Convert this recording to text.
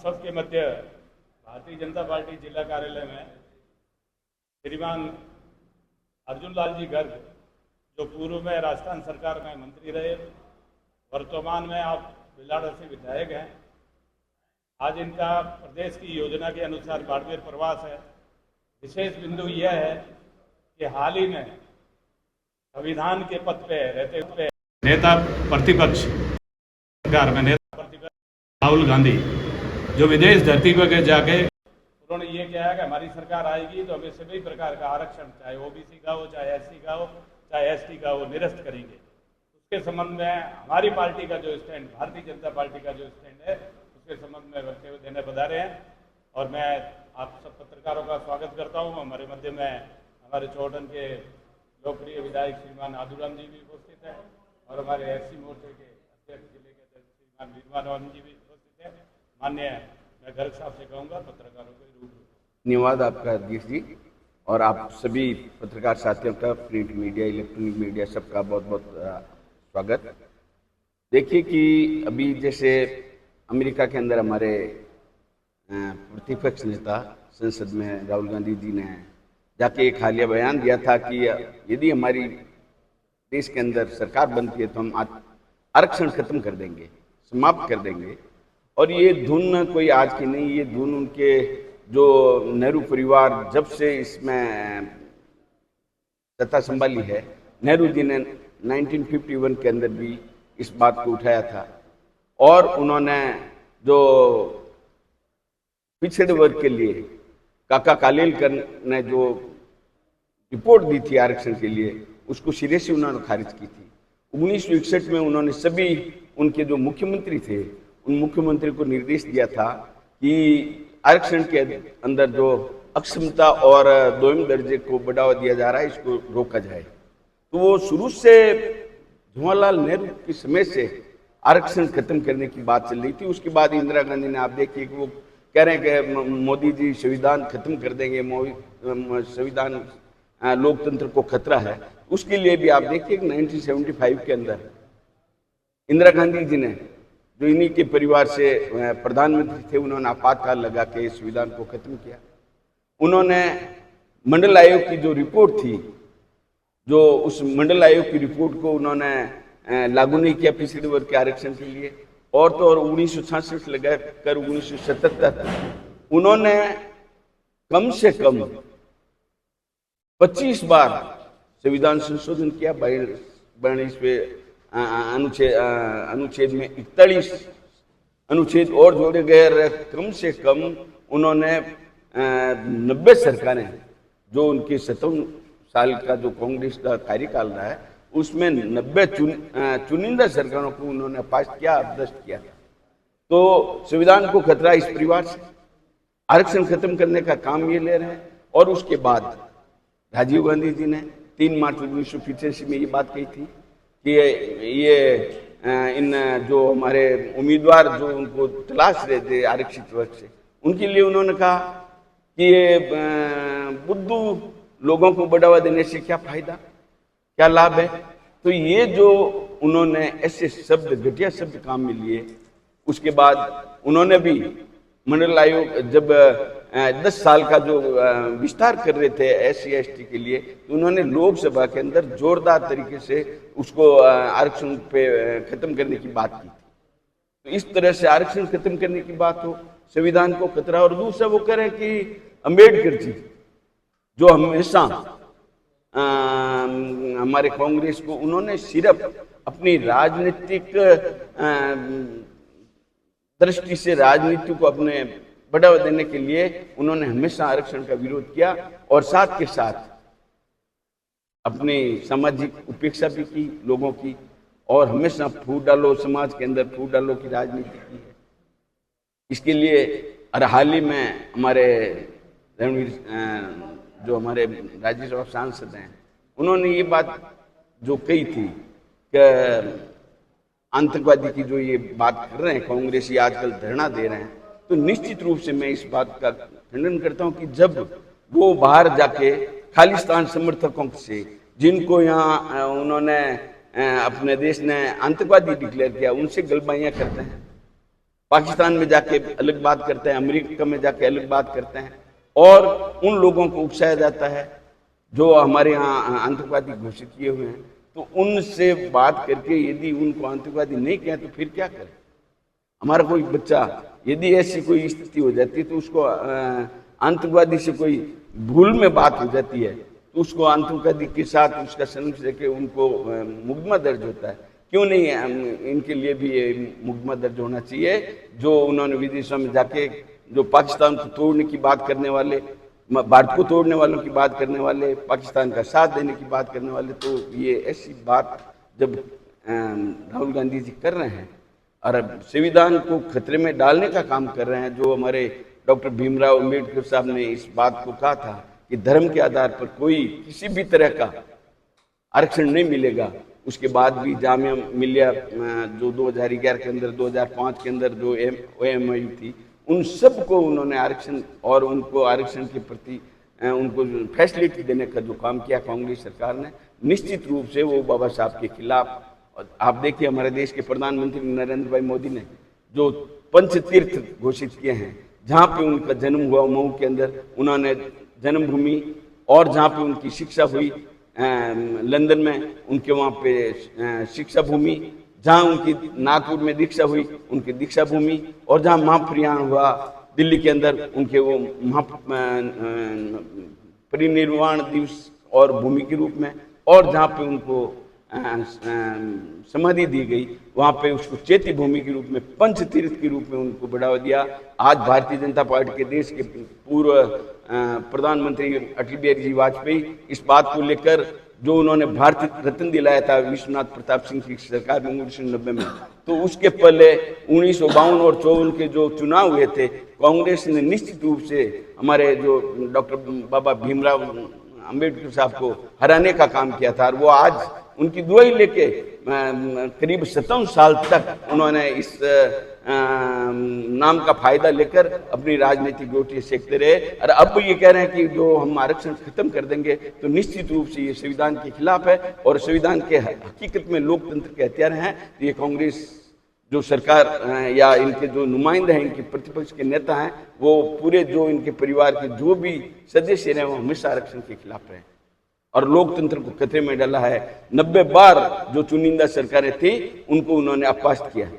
सबके मध्य भारतीय जनता पार्टी जिला कार्यालय में श्रीमान अर्जुन लाल जी गर्ग, जो पूर्व में राजस्थान सरकार में मंत्री रहे, वर्तमान में आप बिलाड़ा से विधायक हैं। आज इनका प्रदेश की योजना के अनुसार बाड़मेर प्रवास है। विशेष बिंदु यह है कि हाल ही में संविधान के पद पे रहते हुए नेता प्रतिपक्ष सरकार में नेता प्रतिपक्ष राहुल गांधी, जो विदेश धरती पर जाके उन्होंने ये कहा कि हमारी सरकार आएगी तो हमें सभी प्रकार का आरक्षण, चाहे ओबीसी का हो, चाहे एससी का हो, चाहे एसटी का हो, निरस्त करेंगे। उसके संबंध में हमारी पार्टी का जो स्टैंड, भारतीय जनता पार्टी का जो स्टैंड है, उसके संबंध में वक्तव्य देने पधारे हैं और मैं आप सब पत्रकारों का स्वागत करता हूँ। हमारे मध्य में हमारे चौड़न के लोकप्रिय विधायक श्रीमान आदूराम जी भी उपस्थित हैं और हमारे एससी मोर्चे के अध्यक्ष जिले के अध्यक्ष श्रीमान वीरमान जी भी उपस्थित हैं। माननीय, मैं गर्ग साहब से कहूँगा पत्रकारों के रूबरू। धन्यवाद आपका अध्यक्ष जी, और आप सभी पत्रकार साथियों का, प्रिंट मीडिया, इलेक्ट्रॉनिक मीडिया, सबका बहुत बहुत स्वागत। देखिए कि अभी जैसे अमेरिका के अंदर हमारे प्रतिपक्ष नेता संसद में राहुल गांधी जी ने जाके एक हालिया बयान दिया था कि यदि हमारी देश के अंदर सरकार बनती है तो हम आरक्षण खत्म कर देंगे, समाप्त कर देंगे। और ये धुन कोई आज की नहीं, ये धुन उनके जो नेहरू परिवार जब से इसमें सत्ता संभाली है, नेहरू जी ने 1951 के अंदर भी इस बात को उठाया था और उन्होंने जो पिछड़े वर्ग के लिए काका कालेलकर ने जो रिपोर्ट दी थी आरक्षण के लिए, उसको सिरे से उन्होंने खारिज की थी। 1961 में उन्होंने सभी उनके जो मुख्यमंत्री थे, उन मुख्यमंत्री को निर्देश दिया था कि आरक्षण के अंदर जो अक्षमता और दोयम दर्जे को बढ़ावा दिया जा रहा है, इसको रोका जाए। तो वो शुरू से जवाहरलाल नेहरू के समय से आरक्षण खत्म करने की बात चल रही थी। उसके बाद इंदिरा गांधी ने, आप देखिए कि वो कह रहे हैं कि मोदी जी संविधान खत्म कर देंगे, संविधान लोकतंत्र को खतरा है। उसके लिए भी आप देखिए कि 1975 के अंदर इंदिरा गांधी जी ने, जो इन्हीं के परिवार से प्रधानमंत्री थे, उन्होंने आपातकाल लगा के इस संविधान को खत्म किया। उन्होंने मंडल आयोग की जो रिपोर्ट थी, जो उस मंडल आयोग की रिपोर्ट को उन्होंने लागू नहीं किया पिछड़े वर्ग के आरक्षण के लिए, और तो और 1966 लगाकर 1977 उन्होंने कम से कम 25 बार संविधान संशोधन किया। 42वें अनुच्छेद में 41 अनुच्छेद और जोड़े गए। कम से कम उन्होंने 90 सरकारें, जो उनके 57 साल का जो कांग्रेस का कार्यकाल रहा है, उसमें 90 चुनिंदा सरकारों को उन्होंने पास किया, भ्रष्ट किया। तो संविधान को खतरा इस परिवार से, आरक्षण खत्म करने का काम ये ले रहे हैं। और उसके बाद राजीव गांधी जी ने 3 मार्च 1985 में ये बात कही थी कि ये इन जो हमारे उम्मीदवार जो उनको तलाश रहे थे आरक्षित वर्ग से, उनके लिए उन्होंने कहा कि ये बुद्धू लोगों को बढ़ावा देने से क्या फायदा, क्या लाभ है। तो ये जो उन्होंने ऐसे शब्द, घटिया शब्द काम में लिए, उसके बाद उन्होंने भी मंडल आयोग जब 10 साल का जो विस्तार कर रहे थे SC ST के लिए, तो उन्होंने लोकसभा के अंदर जोरदार तरीके से उसको आरक्षण पे खत्म करने की बात की थी। तो इस तरह से आरक्षण खत्म करने की बात हो, संविधान को खतरा। और दूसरा वो कह रहे हैं कि अम्बेडकर जी, जो हमेशा हमारे कांग्रेस को, उन्होंने सिर्फ अपनी राजनीतिक दृष्टि से, राजनीति को अपने बढ़ावा देने के लिए उन्होंने हमेशा आरक्षण का विरोध किया और साथ के साथ अपनी सामाजिक उपेक्षा भी की लोगों की, और हमेशा फूट डालो, समाज के अंदर फूट डालो की राजनीति की है। इसके लिए और हाल ही में हमारे रणवीर, जो हमारे राज्यसभा सांसद हैं, उन्होंने ये बात जो कही थी कि आतंकवादी की जो ये बात कर रहे हैं कांग्रेसी, आजकल धरना दे रहे हैं, तो निश्चित रूप से मैं इस बात का खंडन करता हूं कि जब वो बाहर जाके खालिस्तान समर्थकों से, जिनको यहाँ उन्होंने अपने देश ने आतंकवादी डिक्लेयर किया, उनसे गलबाइयाँ करते हैं, पाकिस्तान में जाके अलग बात करते हैं, अमेरिका में जाके अलग बात करते हैं, और उन लोगों को उकसाया जाता है जो हमारे यहाँ आतंकवादी घोषित किए हुए हैं। तो उनसे बात करके यदि उनको आतंकवादी नहीं कहें तो फिर क्या करें? हमारा कोई बच्चा यदि ऐसी कोई स्थिति हो जाती है तो उसको आतंकवादी से कोई भूल में बात हो जाती है तो उसको आतंकवादी के साथ उसका संबंध लेके उनको मुकदमा दर्ज होता है। क्यों नहीं इनके लिए भी ये मुकदमा दर्ज होना चाहिए? जो उन्होंने विदेशों में जाके जो पाकिस्तान को तोड़ने की बात करने वाले, भारत को तोड़ने वालों की बात करने वाले, पाकिस्तान का साथ देने की बात करने वाले, तो ये ऐसी बात जब राहुल गांधी जी कर रहे हैं और संविधान को खतरे में डालने का काम कर रहे हैं, जो हमारे डॉक्टर भीमराव अम्बेडकर साहब ने इस बात को कहा था कि धर्म के आधार पर कोई किसी भी तरह का आरक्षण नहीं मिलेगा, उसके बाद भी जामिया मिलिया जो 2011 के अंदर 2005 के अंदर जो OMU थी, उन सब को उन्होंने आरक्षण और उनको आरक्षण के प्रति उनको फैसिलिटी देने का जो काम किया कांग्रेस सरकार ने, निश्चित रूप से वो बाबा साहब के खिलाफ। और आप देखिए हमारे देश के प्रधानमंत्री नरेंद्र भाई मोदी ने जो पंचतीर्थ घोषित किए हैं, जहाँ पे उनका जन्म हुआ मऊ के अंदर, उन्होंने जन्मभूमि, और जहाँ पे उनकी शिक्षा हुई लंदन में उनके वहाँ पे शिक्षा भूमि, जहाँ उनकी नागपुर में दीक्षा हुई उनकी दीक्षा भूमि, और जहाँ महाप्रयाण हुआ दिल्ली के अंदर उनके वो परिनिर्वाण दिवस और भूमि के रूप में, और जहाँ पे उनको समाधि दी गई वहाँ पे उसको चैत्य भूमि के रूप में, पंचतीर्थ के रूप में उनको बढ़ावा दिया। आज भारतीय जनता पार्टी के देश के पूर्व प्रधानमंत्री अटल बिहारी जी वाजपेयी इस बात को लेकर जो उन्होंने भारतीय रत्न दिलाया था विश्वनाथ प्रताप सिंह की सरकार में 1990 में, तो उसके पहले 1952 और 54 के जो चुनाव हुए थे, कांग्रेस ने निश्चित रूप से हमारे जो डॉक्टर बाबा भीमराव अम्बेडकर साहब को हराने का काम किया था। और वो आज उनकी दुआई लेके करीब 57 साल तक उन्होंने इस नाम का फायदा लेकर अपनी राजनीतिक रोटी सेकते रहे, और अब ये कह रहे हैं कि जो हम आरक्षण खत्म कर देंगे, तो निश्चित रूप से ये संविधान के खिलाफ है और संविधान के हकीकत में लोकतंत्र के हत्यारे हैं। तो ये कांग्रेस जो सरकार या इनके जो नुमाइंदे हैं, इनके प्रतिपक्ष के नेता हैं, वो पूरे जो इनके परिवार के जो भी सदस्य रहे वो हमेशा आरक्षण के खिलाफ रहे और लोकतंत्र को खतरे में डाला है। 90 बार जो चुनिंदा सरकारें थी उनको उन्होंने अपमानित किया।